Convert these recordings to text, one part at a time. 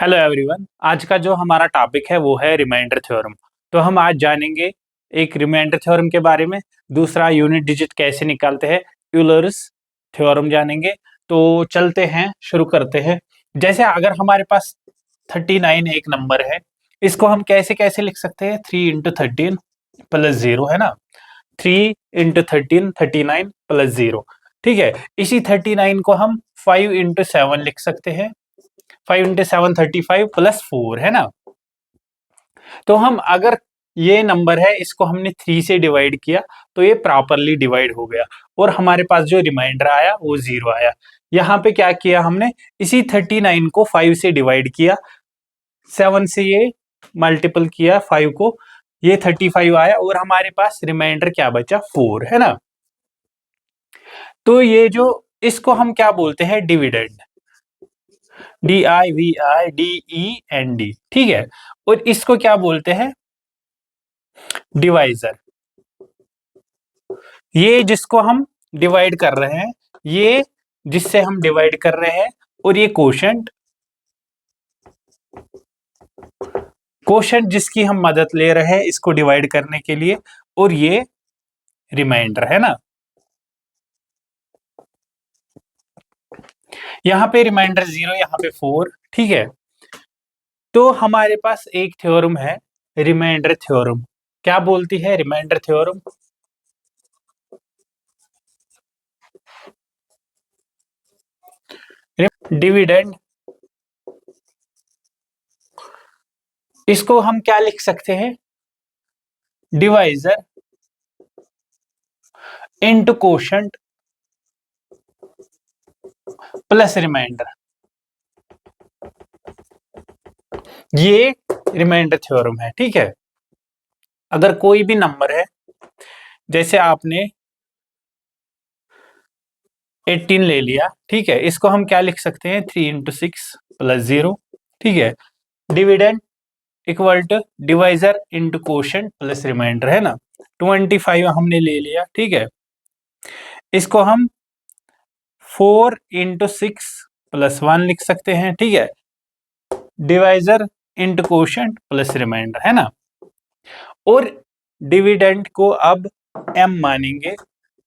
Hello everyone. आज का जो हमारा टॉपिक है वो है रिमाइंडर थ्योरम। तो हम आज जानेंगे एक रिमाइंडर थ्योरम के बारे में, दूसरा यूनिट डिजिट कैसे निकालते हैं, यूलर्स थ्योरम जानेंगे। तो चलते हैं, शुरू करते हैं। जैसे अगर हमारे पास 39 एक नंबर है, इसको हम कैसे कैसे लिख सकते हैं? 3 × 13 + 0 है ना। 3 × 13 39 + 0। ठीक है, इसी 39 को हम 5 × 7 लिख सकते हैं। 5 × 7 35 + 4 है ना। तो हम अगर ये नंबर है, इसको हमने 3 से डिवाइड किया तो ये प्रॉपरली डिवाइड हो गया और हमारे पास जो रिमाइंडर आया वो 0 आया। यहाँ पे क्या किया हमने, इसी 39 को 5 से डिवाइड किया, 7 से ये मल्टीपल किया 5 को, ये 35 आया और हमारे पास रिमाइंडर क्या बचा, 4 है ना। तो ये जो, इसको हम क्या बोलते हैं, डिविडेंड। DIVIDEND, ठीक है। और इसको क्या बोलते हैं, डिवाइजर। ये जिसको हम डिवाइड कर रहे हैं, ये जिससे हम डिवाइड कर रहे हैं, और ये कोशेंट, कोशेंट जिसकी हम मदद ले रहे हैं इसको डिवाइड करने के लिए, और ये रिमाइंडर है ना। यहाँ पे रिमाइंडर 0, यहाँ पे 4, ठीक है। तो हमारे पास एक थ्योरम है, रिमाइंडर थ्योरम। क्या बोलती है रिमाइंडर थ्योरम? डिविडेंड, इसको हम क्या लिख सकते हैं, divisor into quotient plus remainder. ये रिमाइंडर थ्योरम है, ठीक है। अगर कोई भी नंबर है, जैसे आपने 18 ले लिया, ठीक है, इसको हम क्या लिख सकते हैं, 3 × 6 + 0, ठीक है। Dividend equal to divisor into quotient plus remainder है ना। 25 हमने ले लिया, ठीक है। इसको हम 4 × 6 + 1 लिख सकते हैं, ठीक है। Divisor into quotient plus remainder है ना। और डिविडेंड को अब m मानेंगे,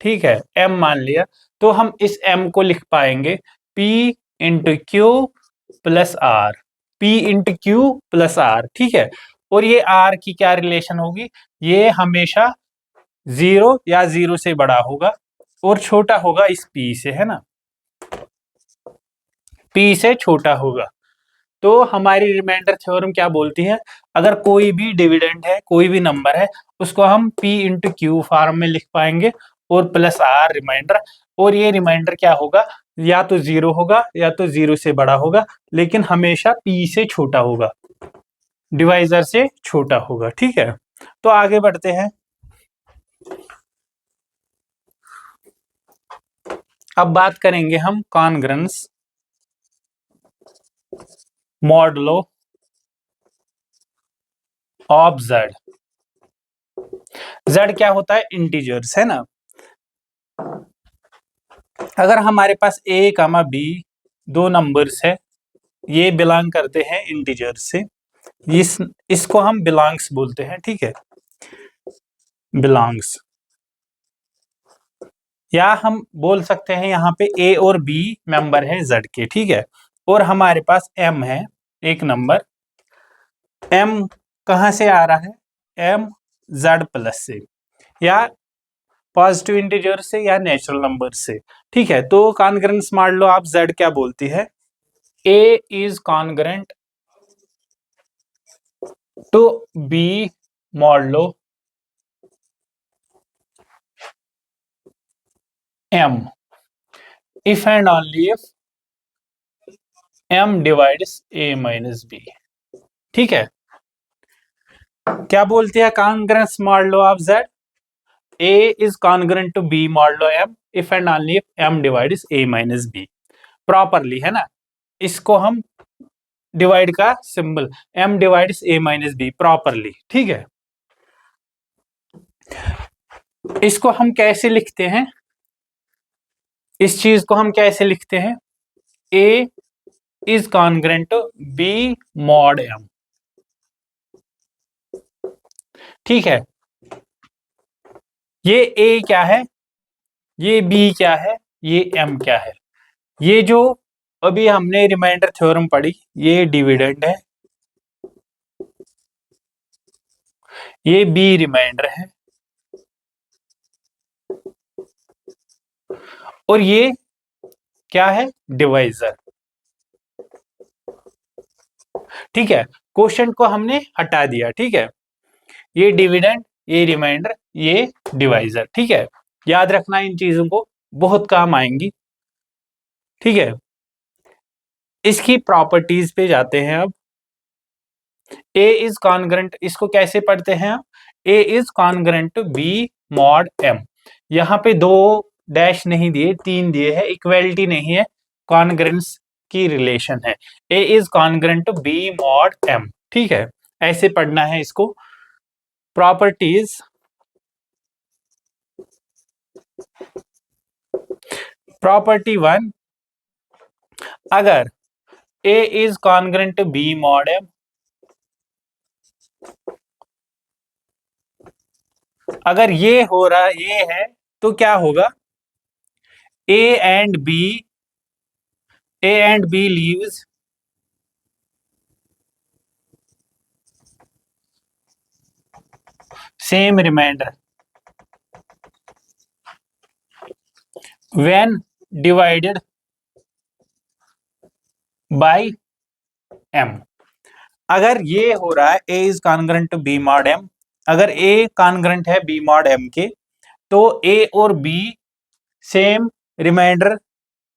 ठीक है, m मान लिया तो हम इस m को लिख पाएंगे p × q + r, p × q + r, ठीक है। और ये r की क्या रिलेशन होगी, ये हमेशा 0 या 0 से बड़ा होगा और छोटा होगा इस p से, है ना, p से छोटा होगा। तो हमारी रिमाइंडर थ्योरम क्या बोलती है, अगर कोई भी डिविडेंड है, कोई भी नंबर है, उसको हम p × q फॉर्म में लिख पाएंगे और प्लस r रिमाइंडर। और ये रिमाइंडर क्या होगा, या तो 0 होगा या तो 0 से बड़ा होगा, लेकिन हमेशा p से छोटा होगा, डिवाइजर से छोटा होगा, ठीक है। तो आगे बढ़ते हैं। अब बात करेंगे हम congruence modulo of z। z क्या होता है, इंटीजर्स है ना। अगर हमारे पास a, b दो नंबर्स है, ये बिलोंग करते हैं इंटीजर्स से, इसको हम बिलोंग्स बोलते हैं, ठीक है, बिलोंग्स। या हम बोल सकते हैं यहाँ पे a और b मेंबर है z के, ठीक है। और हमारे पास m है एक नंबर, m कहाँ से आ रहा है, m z+ से, या पॉजिटिव इंटीजर से, या नेचुरल नंबर से, ठीक है। तो कॉन्ग्रेंस मॉडुलो ऑफ z क्या बोलती है, a is congruent to b modulo m if and only if m divides a - b, ठीक है। क्या बोलती है congruence modulo of z, a is congruent to b modulo m if and only if m divides a - b, properly, है ना। इसको हम divide का symbol, m divides a - b properly, ठीक है। इसको हम कैसे लिखते हैं, इस चीज को हम कैसे लिखते हैं, a is congruent to B mod M. ठीक है, ये ए क्या है, ये बी क्या है, ये एम क्या है। ये जो अभी हमने रिमाइंडर थ्योरम पढ़ी, ये डिविडेंड है, ये बी रिमाइंडर है, और ये क्या है, डिवाइजर। ठीक है, क्वेश्चन को हमने हटा दिया। ठीक है, ये डिविडेंड, ये रिमाइंडर, ये डिवाइजर। ठीक है, याद रखना इन चीजों को, बहुत काम आएंगी। ठीक है, इसकी प्रॉपर्टीज पे जाते हैं अब। ए इज कॉन्ग्रेंट, इसको कैसे पढ़ते हैं? A is congruent to B mod M. यहाँ पे 2 डैश नहीं दिए, 3 दिए हैं, इक्वलिटी नहीं है, कॉन्ग्रेंस की रिलेशन है। A is congruent to B mod M. ठीक है, ऐसे पढ़ना है इसको। प्रॉपर्टीज, प्रॉपर्टी 1, अगर A is congruent to B mod M, अगर ये हो रहा, ये है, तो क्या होगा? A and B, A and B leaves same remainder when divided by m। अगर ये हो रहा है a is congruent to b mod m, अगर a congruent है b mod m के, तो a और b सेम रिमाइंडर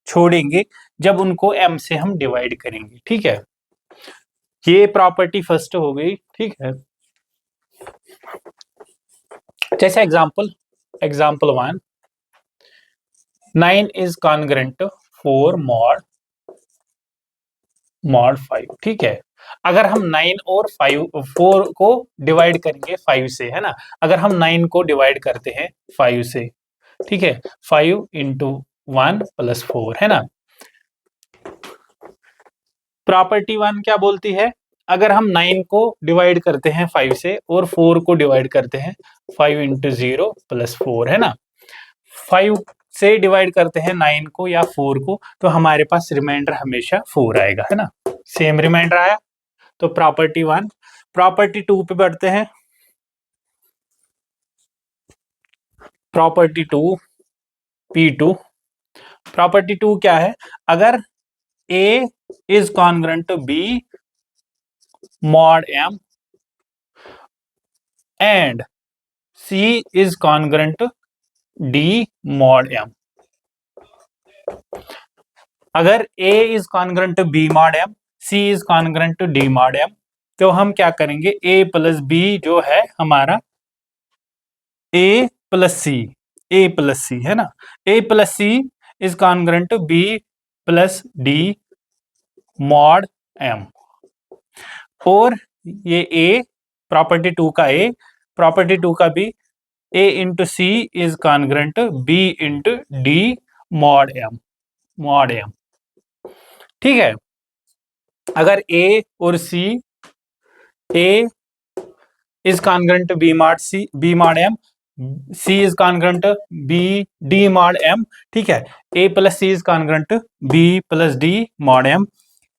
छोड़ेंगे जब उनको m से हम डिवाइड करेंगे। ठीक है, ये प्रॉपर्टी फर्स्ट हो गई। ठीक है, जैसे example, example 1, 9 is congruent to 4 mod 5। ठीक है, अगर हम 9 और 4 को डिवाइड करेंगे 5 से, है ना, अगर हम 9 को डिवाइड करते हैं 5 से, ठीक है, 5 इंटू 1 प्लस 4, है ना। प्रॉपर्टी 1 क्या बोलती है? अगर हम 9 को डिवाइड करते हैं 5 से और 4 को डिवाइड करते हैं 5 इंटू 0 प्लस 4, है ना, 5 से डिवाइड करते हैं 9 को या 4 को, तो हमारे पास रिमाइंडर हमेशा 4 आएगा, है ना, सेम रिमाइंडर आया। तो प्रॉपर्टी 1। प्रॉपर्टी 2 पे बढ़ते हैं। Property 2, P2। प्रॉपर्टी 2 क्या है? अगर A is congruent to B mod M and C is congruent to D mod M। अगर A is congruent to B mod M, C is congruent to D mod M, तो हम क्या करेंगे? A plus B जो है हमारा A plus C, A plus C, है ना, A plus C is congruent to B plus D mod M. और ये ए, प्रॉपर्टी 2 का ए, प्रॉपर्टी 2 का B, A into C is congruent to B into D mod M, mod M. ठीक है, अगर A और C, A is congruent to B mod C, B mod M, C is congruent to B D mod M. ठीक है, A plus C is congruent to B plus D mod M,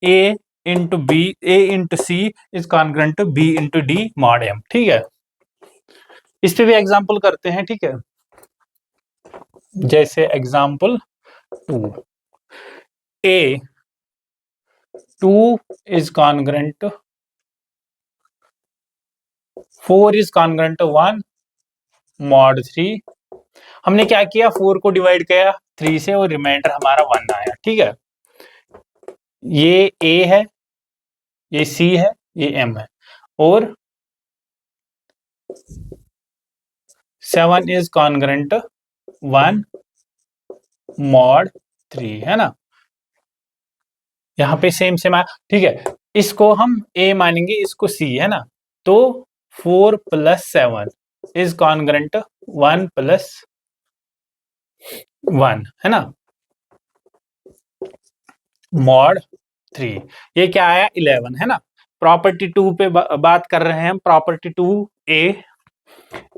A into B, A into C is congruent to B into D mod M. ठीक है, इस पे भी example करते हैं। ठीक है, जैसे example 2, A 2 is congruent to 4 is congruent to 1 mod 3। हमने क्या किया? 4 को डिवाइड किया 3 से और रिमाइंडर हमारा 1 आया। ठीक है, ये A है, ये C है, ये M है, और 7 इज कॉन्ग्रेंट 1 मॉड 3, है ना, यहाँ पे सेम सेम आया। ठीक है, इसको हम A मानेंगे, इसको C, है ना, तो 4 प्लस 7 इज कॉन्ग्रेंट 1 प्लस 1, है ना, मॉड 3। ये क्या आया 11 है ना। प्रॉपर्टी 2 पे बात कर रहे हैं हम। Property 2A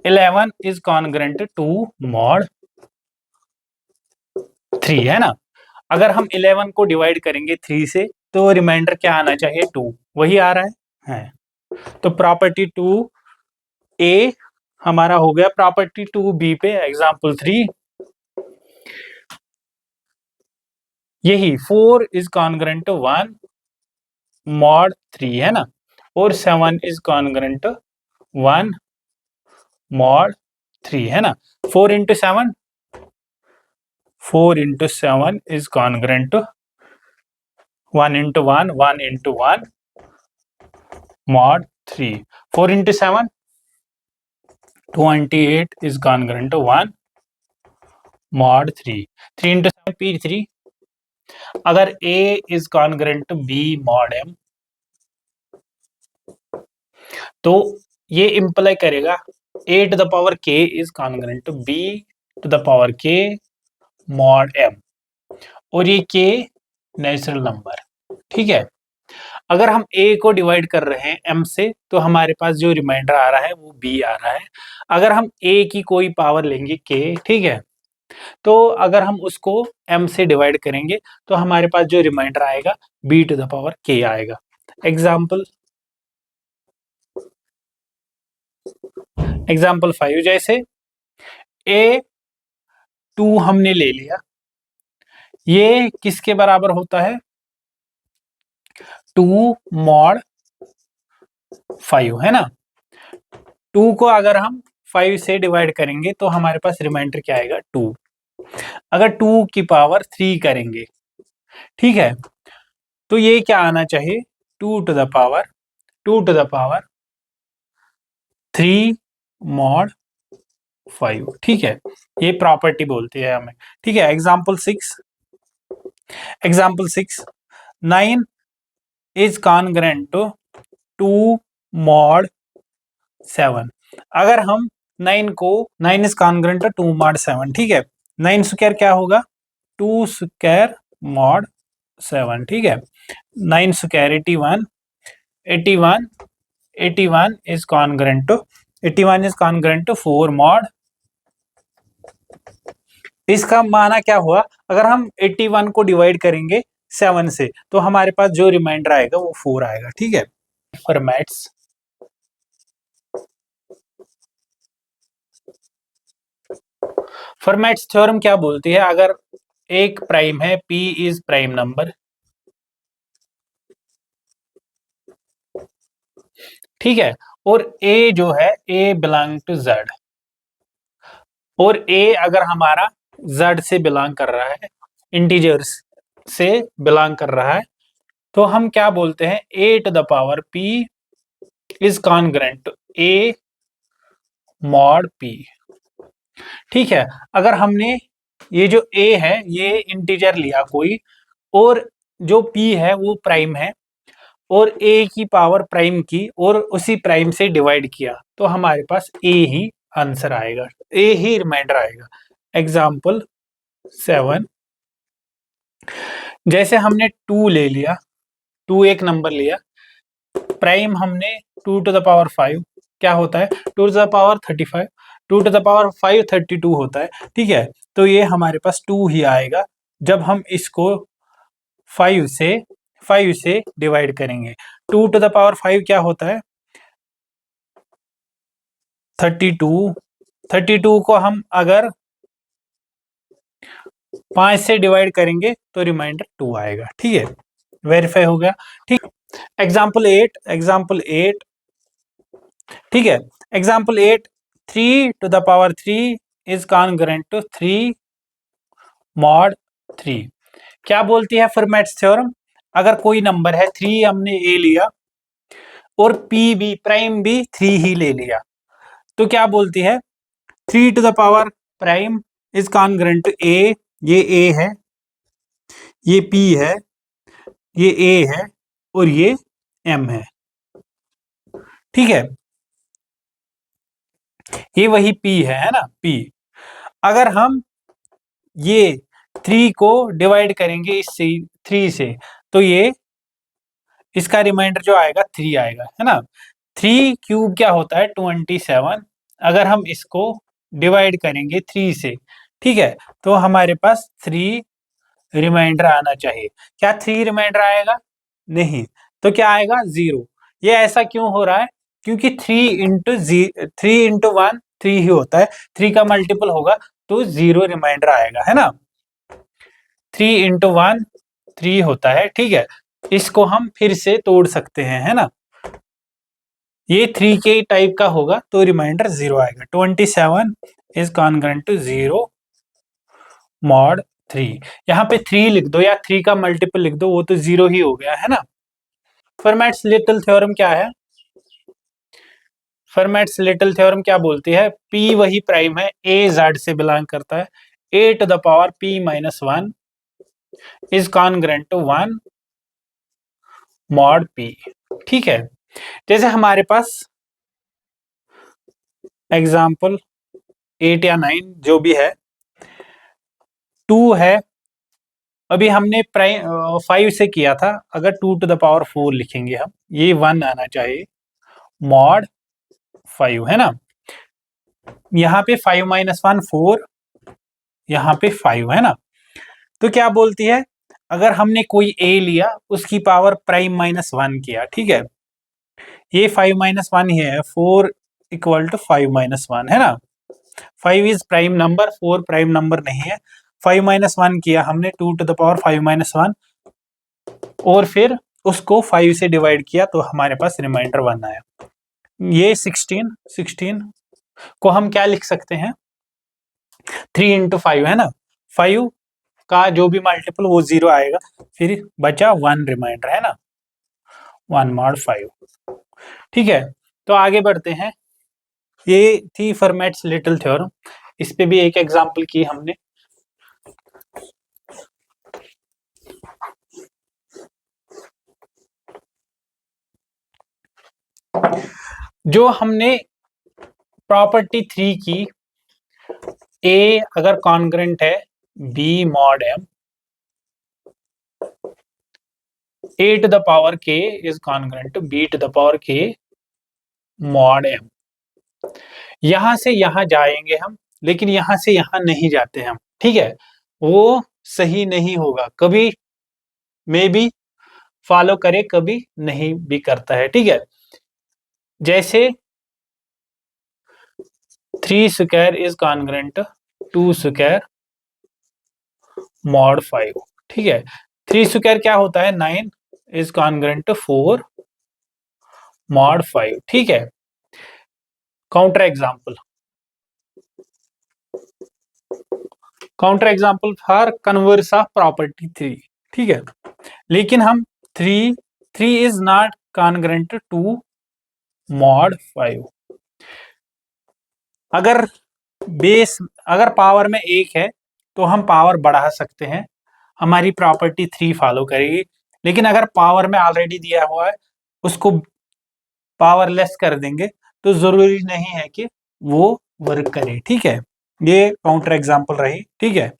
11 is congruent to mod 3 है ना। अगर हम 11 को डिवाइड करेंगे 3 से तो रिमाइंडर क्या आना चाहिए 2, वही आ रहा है। तो प्रॉपर्टी 2A हमारा हो गया। प्रॉपर्टी 2B पे एग्जांपल 3, यही 4 इज कॉन्ग्रुएंट टू 1 मॉड 3 है ना, और 7 इज कॉन्ग्रुएंट टू 1 मॉड 3 है ना। 4 into 7, 4 into 7 is congruent to 1 into 1, 1 into 1 mod 3। 4 into 7, 28 is congruent to 1 mod 3। 3 into 7 P3। अगर A is congruent to B mod M, तो ये imply करेगा A to the power K is congruent to B to the power K mod M, और ये K natural number, ठीक है। अगर हम A को डिवाइड कर रहे हैं M से तो हमारे पास जो रिमाइंडर आ रहा है वो B आ रहा है। अगर हम A की कोई पावर लेंगे K, ठीक है, तो अगर हम उसको M से डिवाइड करेंगे तो हमारे पास जो रिमाइंडर आएगा B to the power K आएगा। एग्जाम्पल 5, जैसे A2 हमने ले लिया, ये किसके बराबर होता है 2 मॉड 5 है ना। 2 को अगर हम 5 से डिवाइड करेंगे तो हमारे पास रिमाइंडर क्या आएगा 2। अगर 2 की पावर 3 करेंगे, ठीक है, तो ये क्या आना चाहिए 2 टू द पावर 3 मॉड 5, ठीक है। ये प्रॉपर्टी बोलती है हमें, ठीक है। Example 6 9 is congruent to 2 mod 7। अगर हम 9 इज कॉन्ग्रुएंट टू 2 मॉड 7, ठीक है। 9 स्क्वायर क्या होगा 2 स्क्वायर मॉड 7, ठीक है। 9 square 81, 81 81 is congruent to 4 mod. इसका माना क्या हुआ, अगर हम 81 को डिवाइड करेंगे 7 से तो हमारे पास जो रिमाइंडर आएगा वो 4 आएगा, ठीक है। फॉर्मेट्स थ्योरम क्या बोलती है, अगर एक प्राइम है P इज प्राइम नंबर, ठीक है, और A जो है A बिलोंग टू Z, और A अगर हमारा Z से बिलोंग कर रहा है, इंटीजर्स से बिलोंग कर रहा है, तो हम क्या बोलते हैं A to the power P is congruent to A mod P, ठीक है। अगर हमने ये जो A है ये इंटीजर लिया कोई, और जो P है वो प्राइम है, और A की पावर प्राइम की और उसी प्राइम से डिवाइड किया, तो हमारे पास A ही आंसर आएगा, A ही रिमाइंडर आएगा। एग्जाम्पल 7, जैसे हमने 2 ले लिया, 2 एक नंबर लिया, प्राइम हमने 2 टू द पावर 5 क्या होता है 2 to the power 35, 2 to the power 5 32 होता है, ठीक है। तो ये हमारे पास 2 ही आएगा जब हम इसको 5 से डिवाइड करेंगे। 2 टू द पावर 5 क्या होता है 32, 32 को हम अगर 5 से डिवाइड करेंगे तो रिमाइंडर 2 आएगा, ठीक है। वेरीफाई हो गया, ठीक। एग्जाम्पल 8, ठीक है। Example 8 3 to the power 3 is congruent to 3 mod 3। क्या बोलती है फॉर्मेट्स थ्योरम, अगर कोई नंबर है 3 हमने A लिया और P भी प्राइम भी 3 ही ले लिया, तो क्या बोलती है 3 to the power prime is congruent to A, ये A है, ये P है, ये A है, और ये M है, ठीक है। ये वही P है ना P। अगर हम ये 3 को डिवाइड करेंगे इस 3 से तो ये इसका रिमाइंडर जो आएगा 3 आएगा, है ना। 3 क्यूब क्या होता है 27। अगर हम इसको डिवाइड करेंगे 3 से, ठीक है, तो हमारे पास 3 रिमाइंडर आना चाहिए। क्या 3 रिमाइंडर आएगा? नहीं। तो क्या आएगा? 0। ये ऐसा क्यों हो रहा है? क्योंकि 3 इंटू 1 3 ही होता है, 3 का मल्टीपल होगा तो 0 रिमाइंडर आएगा, है ना। 3 इंटू 1 3 होता है, ठीक है। इसको हम फिर से तोड़ सकते हैं, है ना। ये 3 के टाइप का होगा तो रिमाइंडर 0 आएगा। 27 इज कॉन्ग्रुएंट टू 0 मॉड 3। यहाँ पे 3 लिख दो या 3 का मल्टीपल लिख दो, वो तो 0 ही हो गया, है ना। फर्मैट्स लिटिल थ्योरम क्या है? फर्मैट्स लिटिल थ्योरम क्या बोलती है? P वही प्राइम है, A Z से बिलोंग करता है, A to the power P minus 1 is congruent to 1 mod P, ठीक है। जैसे हमारे पास एग्जाम्पल 8 या 9 जो भी है, 2 है, अभी हमने प्राइम 5 से किया था, अगर 2 टू द पावर 4 लिखेंगे हम, ये 1 आना चाहिए, मॉड 5, है ना। यहाँ पे 5 माइनस 1 4, यहाँ पे 5, है ना। तो क्या बोलती है? अगर हमने कोई a लिया, उसकी पावर प्राइम माइनस 1 किया, ठीक है, ये 5 माइनस 1 ही है, 4 इक्वल टू 5 माइनस 1, है ना। 5 is prime number, 4 prime number नहीं है। 5 माइनस 1 किया हमने, 2 टू द पावर 5 माइनस 1, और फिर उसको 5 से डिवाइड किया तो हमारे पास रिमाइंडर 1 आया। ये 16 को हम क्या लिख सकते हैं? 3 इंटू 5, है ना। 5 का जो भी मल्टीपल वो 0 आएगा, फिर बचा 1 रिमाइंडर, है ना, 1 मॉड 5, ठीक है। तो आगे बढ़ते हैं। ये थी फर्मैट्स लिटिल थ्योरम, इस पे भी एक एग्जांपल की हमने। जो हमने प्रॉपर्टी 3 की, A अगर कॉन्ग्रुएंट है B mod M, A to the power K is congruent to B to the power K mod M। यहां से यहां जाएंगे हम, लेकिन यहां से यहां नहीं जाते हम, ठीक है। वो सही नहीं होगा, कभी मे बी फॉलो करे, कभी नहीं भी करता है, ठीक है। जैसे 3 square is congruent 2 square mod 5, ठीक है। 3 स्क्वायर क्या होता है? 9 इज कॉन्ग्रुएंट टू 4 मॉड 5, ठीक है। Counter example, counter example for converse of property 3, ठीक है। लेकिन हम 3 is not congruent to mod 5। अगर बेस, अगर पावर में 1 है तो हम पावर बढ़ा सकते हैं, हमारी प्रॉपर्टी 3 फॉलो करेगी। लेकिन अगर पावर में ऑलरेडी दिया हुआ है, उसको पावरलेस कर देंगे तो जरूरी नहीं है कि वो वर्क करे, ठीक है। ये काउंटर एग्जांपल रही, ठीक है।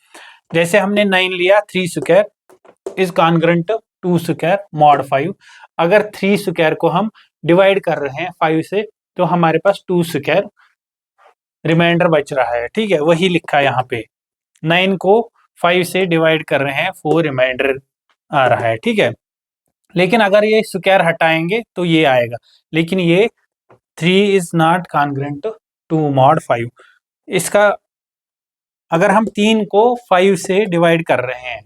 जैसे हमने 9 लिया, 3 square is congruent 2 square mod 5। अगर 3 स्क्वायर को हम डिवाइड कर रहे हैं 5 से, तो हमारे पास 2 स्क्वायर रिमाइंडर बच रहा है, ठीक है, वही लिखा है यहाँ पे। 9 को 5 से डिवाइड कर रहे हैं, 4 रिमाइंडर आ रहा है, ठीक है। लेकिन अगर ये स्क्वायर हटाएंगे तो ये आएगा, लेकिन ये 3 is not congruent to mod 5। इसका अगर हम 3 को 5 से डिवाइड कर रहे हैं,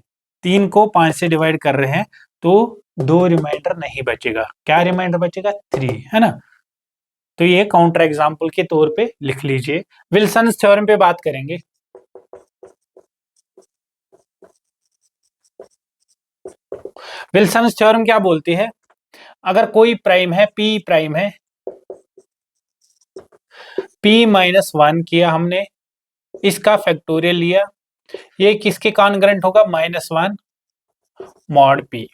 3 को 5 से डिवाइड कर रहे हैं, तो 2 रिमाइंडर नहीं बचेगा। क्या रिमाइंडर बचेगा? 3, है ना। तो ये काउंटर एग्जांपल के तौर पे लिख लीजिए। विल्सन्स थ्योरम पे बात करेंगे। विल्सन्स थ्योरम क्या बोलती है? अगर कोई प्राइम है, P प्राइम है, P माइनस 1 किया हमने, इसका फैक्टोरियल लिया, ये किसके कॉन्ग्रुएंट होगा? -1 मॉड P।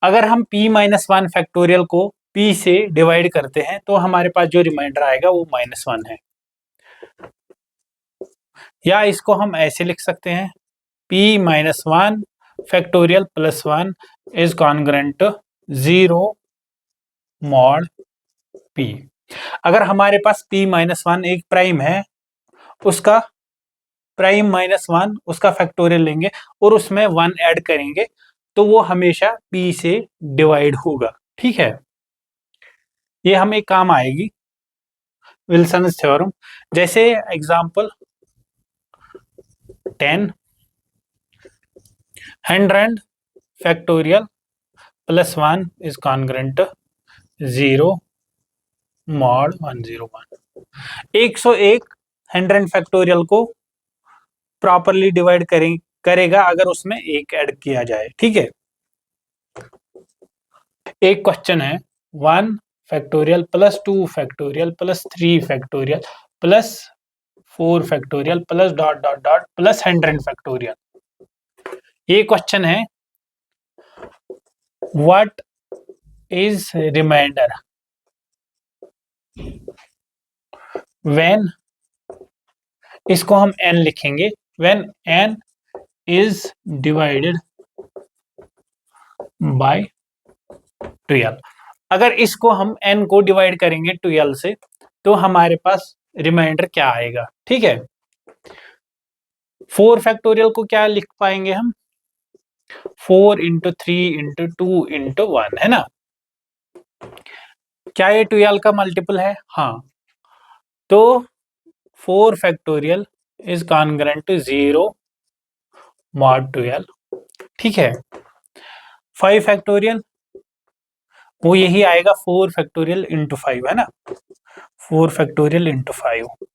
अगर हम P माइनस 1 फैक्टोरियल को P से डिवाइड करते हैं तो हमारे पास जो रिमाइंडर आएगा वो -1 है। या इसको हम ऐसे लिख सकते हैं, P minus 1 factorial +1 is congruent to 0 mod p। अगर हमारे पास p माइनस 1 एक प्राइम है, उसका प्राइम माइनस 1 उसका फैक्टोरियल लेंगे और उसमें 1 ऐड करेंगे, तो वो हमेशा p से डिवाइड होगा। ठीक है, ये हमें काम आएगी विल्सन थ्योरम। जैसे example 10 100 factorial plus 1 is congruent 0 mod 101। 101 100 factorial को प्रॉपरली डिवाइड करेगा अगर उसमें एक ऐड किया जाए। ठीक है, एक क्वेश्चन है 1 factorial plus 2 factorial plus 3 factorial plus 4 factorial plus dot dot dot plus 100 factorial. ये क्वेश्चन है व्हाट इज रिमाइंडर व्हेन, इसको हम n लिखेंगे, when n is divided by 12। अगर इसको हम n को डिवाइड करेंगे 12 से तो हमारे पास रिमाइंडर क्या आएगा। ठीक है, 4 फैक्टोरियल को क्या लिख पाएंगे हम, 4 इंटू 3 इंटू 2 इंटू 1, है ना। क्या ये 12 का मल्टीपल है? हाँ, तो 4 factorial is congruent to 0 mod 12। ठीक है, 5 फैक्टोरियल वो यही आएगा 4 फैक्टोरियल इंटू 5, है ना, 4 फैक्टोरियल इंटू 5।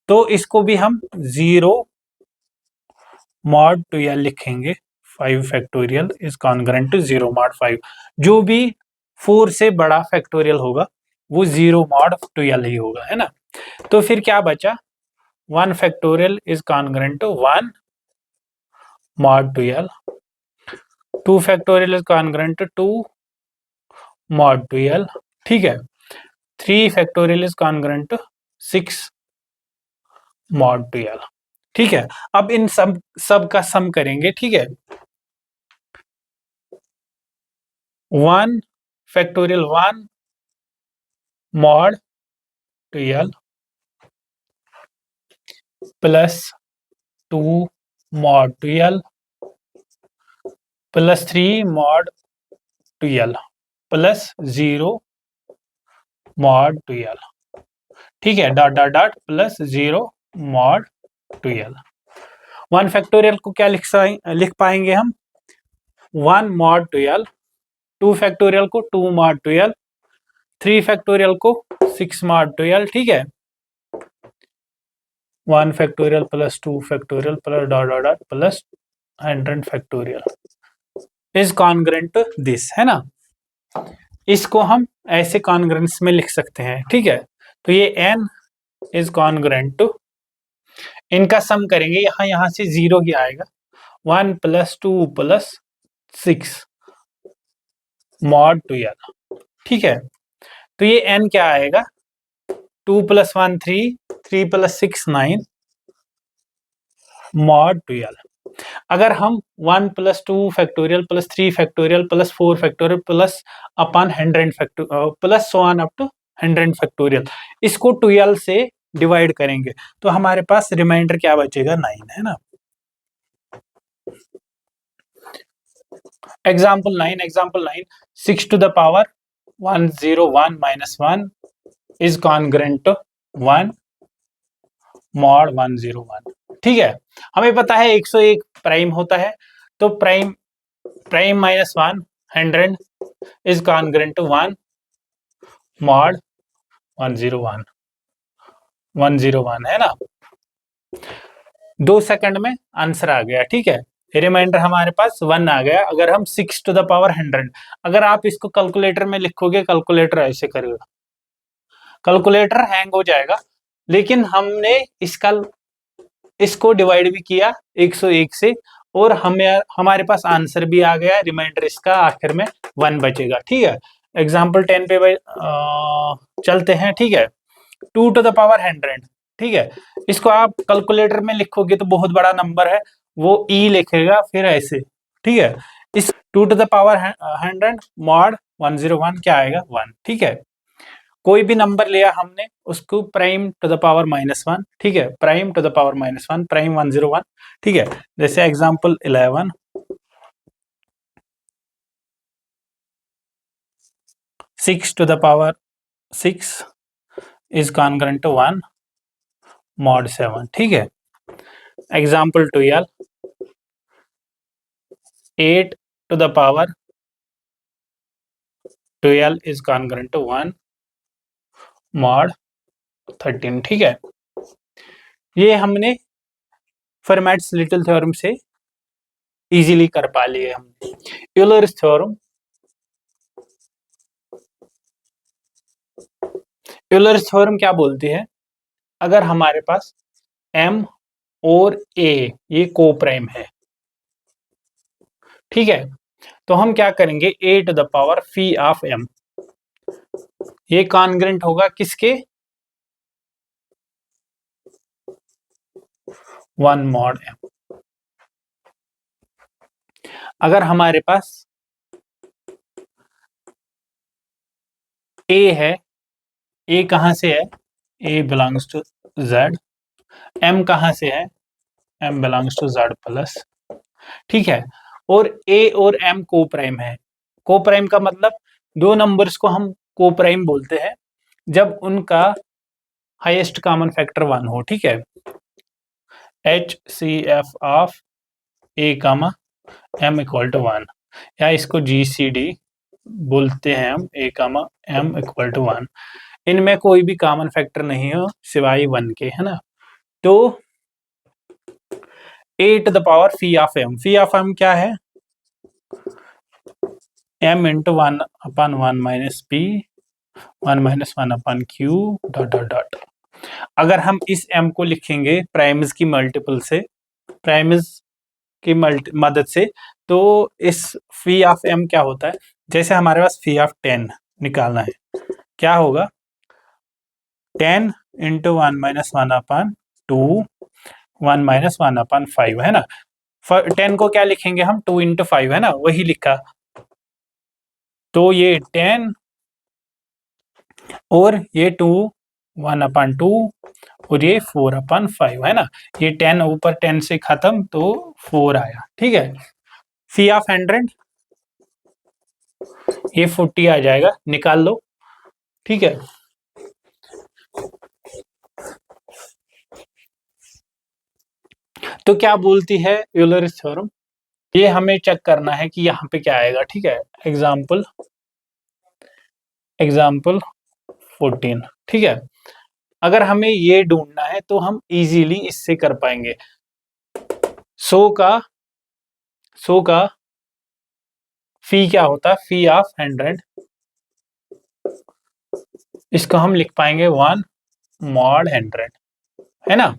तो इसको भी हम 0 मॉड 12 लिखेंगे। 5 factorial is congruent to 0 mod 5। जो भी 4 से बड़ा फैक्टोरियल होगा वो 0 मॉड 12 ही होगा, है ना। तो फिर क्या बचा, 1 factorial is congruent to 1 mod 12, 2 factorial is congruent to 2 mod 12। ठीक है, 3 factorial is congruent to 6 mod 12। ठीक है, अब इन सब का सम करेंगे। ठीक है, 1 factorial 1 mod 12 plus 2 mod 12 plus 3 mod 12 plus 0 mod 12। ठीक है, dot dot dot plus 0 mod 12। 1 factorial को क्या लिख पाएंगे हम, 1 मॉड 12, 2 फैक्टोरियल को 2 मॉड 12, 3 फैक्टोरियल को 6 मॉड 12। ठीक है, 1 factorial plus 2 factorial plus dot dot dot plus 100 factorial is congruent to this, है ना। इसको हम ऐसे कॉन्ग्रुएंस में लिख सकते हैं। ठीक है, तो ये n इज कॉन्ग्रुएंट टू, इनका सम करेंगे, यहाँ से 0 ही आएगा, 1 प्लस 2 प्लस 6 मॉड 12। ठीक है, तो ये n क्या आएगा, 2 प्लस 1 3, 3 प्लस 6 9 मॉड 12। अगर हम 1 plus 2 factorial plus 3 factorial plus 4 factorial plus अपन 100 factorial plus so on up to 100 factorial, इसको 12 से डिवाइड करेंगे तो हमारे पास रिमाइंडर क्या बचेगा, 9, है ना। Example 9, 6 to the power 101 minus 1 is congruent to 1 mod 101। ठीक है, हमें पता है 101 प्राइम होता है, तो prime minus 1 100 is congruent to 1 mod 101 है ना। 2 सेकंड में आंसर आ गया। ठीक है, रिमाइंडर हमारे पास 1 आ गया। अगर हम 6 टू द पावर 100, अगर आप इसको कैलकुलेटर में लिखोगे, कैलकुलेटर ऐसे करेगा, कैलकुलेटर हैंग हो जाएगा। लेकिन हमने इसको डिवाइड भी किया 101 से और हमारे पास आंसर भी आ गया, रिमाइंडर इसका आखिर में 1 बचेगा। ठीक है, एग्जाम्पल 10 पे चलते हैं। ठीक है, 2 टू द पावर 100। ठीक है, इसको आप कैलकुलेटर में लिखोगे तो बहुत बड़ा नंबर है, वो ई लिखेगा फिर ऐसे। ठीक है, इस 2 टू द पावर 100 मॉड 101 क्या आएगा 1। ठीक है, कोई भी नंबर लिया हमने उसको प्राइम टू द पावर -1, ठीक है, prime to the power -1 prime 101, ठीक है। जैसे example 11 6 to the power 6 is congruent to 1 mod 7, ठीक है। Example 12 8 to the power 12 is congruent to 1 mod 13, ठीक है। ये हमने फर्मैट्स लिटिल थ्योरम से इजीली कर पा लिए हमने। यूलर्स थ्योरम, यूलर्स थ्योरम क्या बोलती है, अगर हमारे पास m और a ये को प्राइम है, ठीक है, तो हम क्या करेंगे a to the power phi of m, ये कॉन्ग्रुएंट होगा किसके 1 मॉड m। अगर हमारे पास a है, a कहां से है, a belongs to z, m कहां से है, m belongs to z plus, ठीक है, और a और m को प्राइम है। को प्राइम का मतलब दो नंबर्स को हम को प्राइम बोलते हैं जब उनका हाईएस्ट कॉमन फैक्टर 1 हो, ठीक है। HCF of a comma m equal to 1, या इसको GCD बोलते हैं हम, a comma m equal to 1। इनमें कोई भी कॉमन फैक्टर नहीं हो सिवाय 1 के, है ना। तो a to the power phi of m क्या है, m into 1/1 minus p 1 minus 1/q dot dot dot. अगर हम इस m को लिखेंगे प्राइम्स की मल्टीपल से, प्राइम्स की मदद से, तो इस फी ऑफ m क्या होता है, जैसे हमारे पास फी ऑफ 10 निकालना है, क्या होगा 10 इंटू 1 माइनस 1/2 1 माइनस 1/5, है ना। 10 को क्या लिखेंगे हम 2 इंटू 5, है ना, वही लिखा। तो ये 10 और ये 2 1/2 और ये 4/5, है ना। ये 10 ऊपर 10 से खत्म तो 4 आया, ठीक है। फी ऑफ 100 ये 40 आ जाएगा, निकाल लो, ठीक है। तो क्या बोलती है यूलर्स थ्योरम, ये हमें चेक करना है कि यहाँ पे क्या आएगा, ठीक है। एग्जाम्पल 14, ठीक है। अगर हमें ये ढूंढना है तो हम इजीली इससे कर पाएंगे। 100 का फी क्या होता है, फी ऑफ 100, इसको हम लिख पाएंगे 1 मॉड 100, है ना।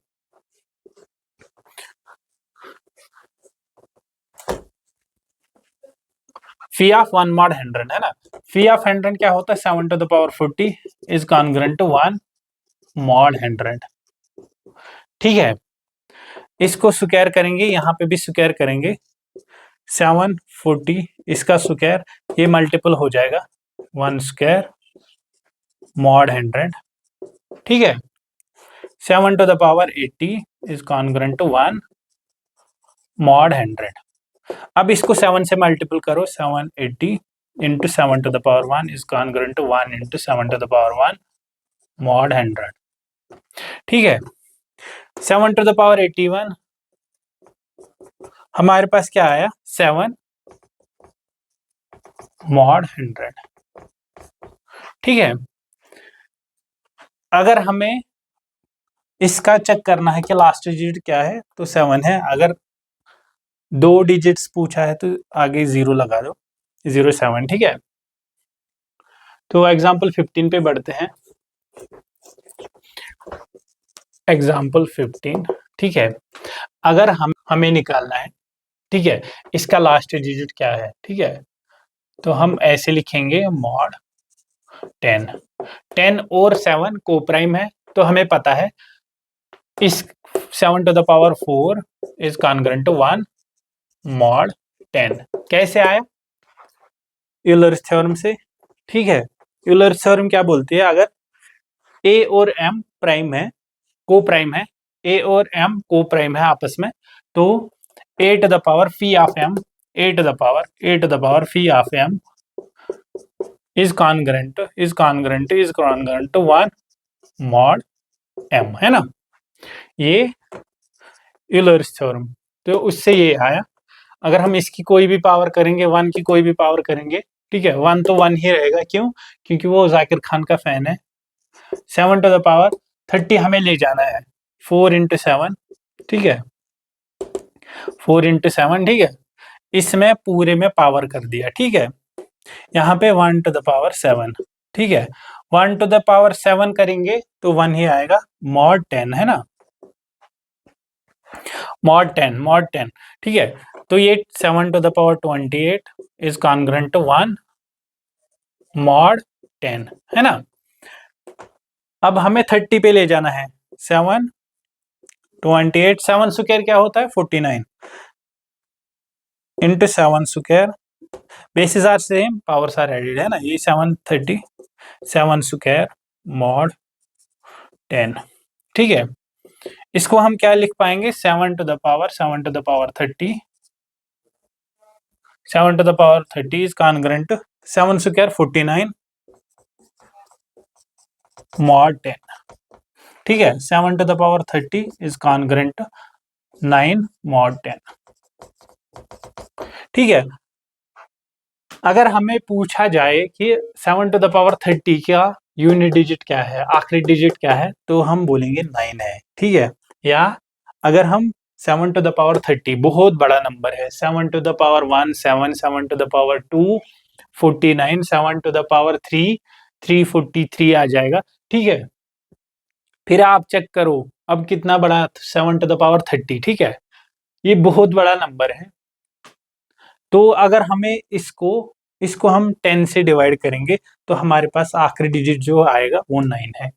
फी ऑफ 1 मॉड 100, है ना। फी ऑफ 100 क्या होता है 7 to the power 40 is congruent to 1 mod 100, ठीक है। इसको स्क्वायर करेंगे, यहाँ पे भी स्क्वायर करेंगे, 740 इसका स्क्वायर, ये मल्टीपल हो जाएगा 1 स्क्वायर मॉड 100, ठीक है। 7 to the power 80 is congruent to 1 mod 100। अब इसको 7 से मल्टीपल करो, 780 into 7 to the power 1 is congruent to 1 into 7 to the power 1 mod 100, ठीक है। 7 टू द पावर 81 हमारे पास क्या आया 7 मॉड 100, ठीक है। अगर हमें इसका चेक करना है कि लास्ट डिजिट क्या है, तो 7 है। अगर 2 डिजिट्स पूछा है तो आगे 0 लगा दो, 07, ठीक है। तो एग्जाम्पल 15 पे बढ़ते हैं। एग्जाम्पल 15, ठीक है। अगर हमें निकालना है, ठीक है, इसका लास्ट डिजिट क्या है, ठीक है, तो हम ऐसे लिखेंगे मॉड 10। 10 और 7 को प्राइम है, तो हमें पता है इस 7 to the power 4 is congruent to 1 mod 10। कैसे आया, यूलर्स थ्योरम से। ठीक है, यूलर्स थ्योरम क्या बोलती है, अगर ए और एम प्राइम है, को प्राइम है, ए और एम को प्राइम है आपस में, तो A to the power phi of M, A to the power phi of M is congruent to 1 mod M, है ना, ये यूलर्स थ्योरम। तो उससे ये आया, अगर हम इसकी कोई भी पावर करेंगे, 1 की कोई भी पावर करेंगे, ठीक है, 1 तो 1 ही रहेगा, क्यों, क्योंकि वो जाकिर खान का फैन है। 7 टू द पावर 30 हमें ले जाना है, 4 इंटू 7, ठीक है, 4 इंटू 7, ठीक है, इसमें पूरे में पावर कर दिया, ठीक है, यहाँ पे 1 टू द पावर 7, ठीक है, 1 टू द पावर 7 करेंगे तो 1 ही आएगा, मॉड 10, है ना, मॉड 10, ठीक है, तो ये 7 to the power 28 is congruent to 1 mod 10, है ना। अब हमें 30 पे ले जाना है, 7 28, 7 स्क्वायर क्या होता है 49 into 7 square, basis are same, powers are added, है ना, ये 730, 7 स्क्वायर मॉड 10, ठीक है, इसको हम क्या लिख पाएंगे, 7 to the power 30, 7 to the power 30 is congruent 7 square 49 mod 10, ठीक है, 7 to the power 30 is congruent 9 mod 10, ठीक है। अगर हमें पूछा जाए कि 7 टू द पावर 30 का यूनिट डिजिट क्या है, आखिरी डिजिट क्या है, तो हम बोलेंगे 9 है, ठीक है, या अगर हम 7 टू द पावर 30 बहुत बड़ा नंबर है, 7 to the power 1 7, 7 to the power 2 49, 7 to the power 3 343 आ जाएगा, ठीक है, फिर आप चेक करो अब कितना बड़ा, 7 टू द पावर 30, ठीक है, ये बहुत बड़ा नंबर है, तो अगर हमें इसको हम 10 से डिवाइड करेंगे तो हमारे पास आखिरी डिजिट जो आएगा वो 9 है।